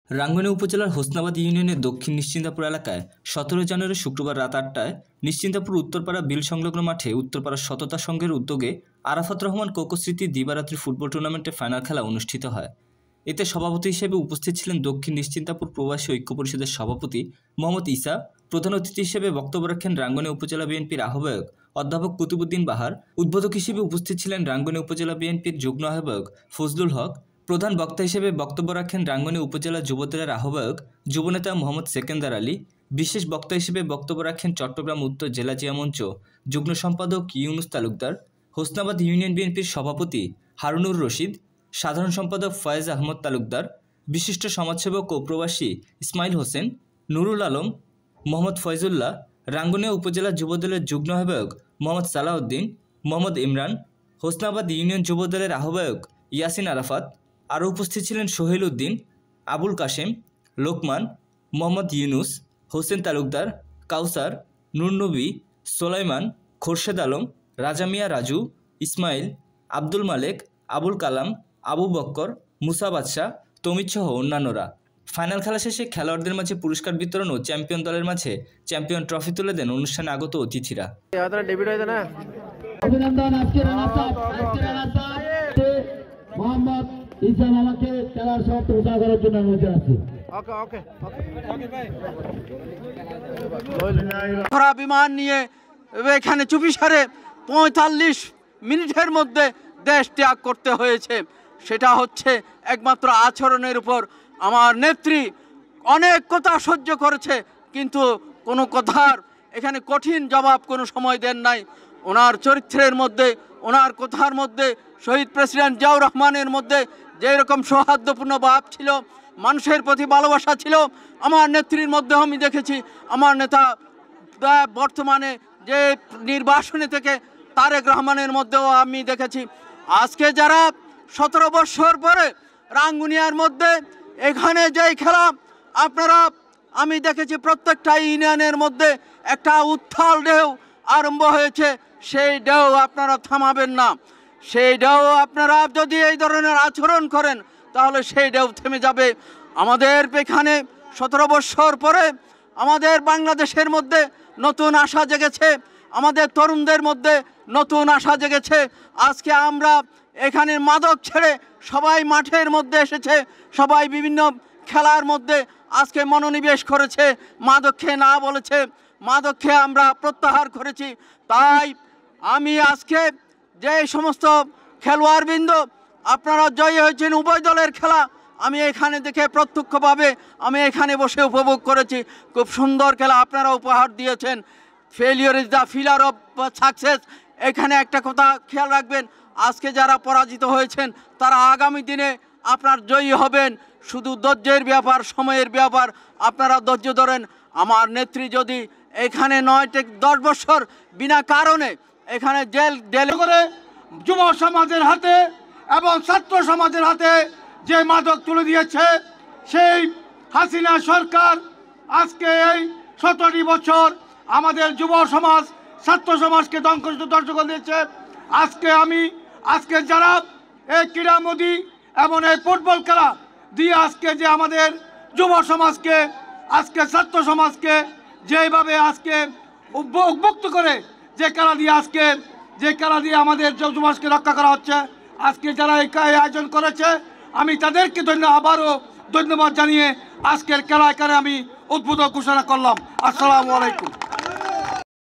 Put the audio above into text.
রাঙ্গুনিয়া উপজেলার হোসনাবাদ ইউনিয়নের দক্ষিণ নিশ্চিন্তাপুর এলাকায় 17 জানুয়ারি শুক্রবার রাত 8টায় নিশ্চিন্তাপুর উত্তরপাড়া বিল সংলগ্ন মাঠে উত্তরপাড়া সততা সংঘের উদ্যোগে আরাফাত রহমান কোকো স্মৃতি দিবারাত্রি ফুটবল টুর্নামেন্টের ফাইনাল খেলা অনুষ্ঠিত হয়। এতে সভাপতি হিসেবে উপস্থিত ছিলেন দক্ষিণ নিশ্চিন্তাপুর প্রবাসী ঐক্য পরিষদের সভাপতি মোহাম্মদ ইসা। প্রধান অতিথি হিসেবে বক্তব্য রাখেন রাঙ্গুনিয়া উপজেলা বিএনপির আহ্বায়ক অধ্যাপক কুতুবুদ্দিন বাহার। উদ্বোধক হিসেবে উপস্থিত ছিলেন রাঙ্গুনিয়া উপজেলা বিএনপির যুগ্ম আহ্বায়ক ফজলুল হক। প্রধান বক্তা হিসেবে বক্তব্য রাখেন রাঙ্গুনিয়া উপজেলা যুবদলের আহ্বায়ক যুবনেতা মোহাম্মদ সেকেন্দার আলী। বিশেষ বক্তা হিসেবে বক্তব্য রাখেন চট্টগ্রাম উত্তর জেলা জিয়া মঞ্চ যুগ্ম সম্পাদক ইউনুস তালুকদার, হোসনাবাদ ইউনিয়ন বিএনপির সভাপতি হারুনুর রশিদ, সাধারণ সম্পাদক ফয়েজ আহমদ তালুকদার, বিশিষ্ট সমাজসেবক ও প্রবাসী ইসমাইল হোসেন, নুরুল আলম, মোহাম্মদ ফয়জুল্লাহ, রাঙ্গুনিয়া উপজেলা যুবদলের যুগ্ম আহ্বায়ক মোহাম্মদ সালাউদ্দিন, মোহাম্মদ ইমরান, হোসনাবাদ ইউনিয়ন যুবদলের আহ্বায়ক ইয়াসিন আরাফাত। আরও উপস্থিত ছিলেন সোহেল উদ্দিন, আবুল কাশেম, লোকমান, মোহাম্মদ ইউনুস, হোসেন তালুকদার, কাউসার, নুরনবী, সোলাইমান, খোরশেদ আলম, রাজা মিয়া রাজু, ইসমাইল, আব্দুল মালেক, আবুল কালাম, আবু বক্কর, মুসা বাদশাহ, তমিদ সহ অন্যান্যরা। ফাইনাল খেলা শেষে খেলোয়াড়দের মাঝে পুরস্কার বিতরণ ও চ্যাম্পিয়ন দলের মাঝে চ্যাম্পিয়ন ট্রফি তুলে দেন অনুষ্ঠানে আগত অতিথিরা। বিমান নিয়ে এখানে চুপিসারে 45 মিনিটের মধ্যে দেশ ত্যাগ করতে হয়েছে। সেটা হচ্ছে একমাত্র আচরণের উপর। আমার নেত্রী অনেক কথা সহ্য করেছে, কিন্তু কোনো কথার এখানে কঠিন জবাব কোনো সময় দেন নাই। ওনার চরিত্রের মধ্যে, ওনার কথার মধ্যে শহীদ প্রেসিডেন্ট জিয়াউর রহমানের মধ্যে যেরকম সৌহার্দ্যপূর্ণ ভাব ছিল, মানুষের প্রতি ভালোবাসা ছিল, আমার নেত্রীর মধ্যে আমি দেখেছি। আমার নেতা বর্তমানে যে নির্বাসনে থেকে তারেক রহমানের মধ্যেও আমি দেখেছি। আজকে যারা 17 বছর পরে রাঙ্গুনিয়ার মধ্যে এখানে যেই খেলা আপনারা আমি দেখেছি, প্রত্যেকটা ইউনিয়নের মধ্যে একটা উত্থাল ঢেউ আরম্ভ হয়েছে। সেই ঢেউ আপনারা থামাবেন না। সেই ঢেউ আপনারা যদি এই ধরনের আচরণ করেন তাহলে সেই ঢেউ থেমে যাবে। আমাদের এখানে 17 বছর পরে আমাদের বাংলাদেশের মধ্যে নতুন আশা জেগেছে, আমাদের তরুণদের মধ্যে নতুন আশা জেগেছে। আজকে আমরা এখানে মাদক ছেড়ে সবাই মাঠের মধ্যে এসেছে, সবাই বিভিন্ন খেলার মধ্যে আজকে মনোনিবেশ করেছে, মাদককে না বলেছে, মাদককে আমরা প্রত্যাহার করেছি। তাই আমি আজকে যে সমস্ত খেলোয়াড়বৃন্দ আপনারা জয়ী হয়েছেন উভয় দলের খেলা আমি এখানে দেখে প্রত্যক্ষভাবে আমি এখানে বসে উপভোগ করেছি। খুব সুন্দর খেলা আপনারা উপহার দিয়েছেন। Failure is the filler of success. এখানে একটা কথা খেয়াল রাখবেন, আজকে যারা পরাজিত হয়েছেন তারা আগামী দিনে আপনার জয়ী হবেন। শুধু ধৈর্যের ব্যাপার, সময়ের ব্যাপার, আপনারা ধৈর্য ধরেন। আমার নেত্রী যদি এখানে 9-10 বছর বিনা কারণে এখানে জেল করে যুব সমাজের হাতে এবং ছাত্র সমাজের হাতে যে মাদক তুলে দিয়েছে, সেই হাসিনা সরকার আজকে এই 17 বছর আমাদের যুব সমাজ, ছাত্র সমাজকে ধ্বংস করে দিয়েছে। আজকে যারা এই ক্রীড়া মোদী এবং এই ফুটবল খেলা দিয়ে আজকে যে আমাদের যুব সমাজকে, আজকে ছাত্র সমাজকে যেভাবে আজকে উদ্বুদ্ধ করে যে খেলা দিয়ে আমাদের সমাজকে রক্ষা করা হচ্ছে, আজকে যারা এই আয়োজন করেছে আমি তাদেরকে আবারও ধন্যবাদ জানিয়ে আজকের খেলা এখানে আমি উদ্বোধন ঘোষণা করলাম। আসসালামু আলাইকুম।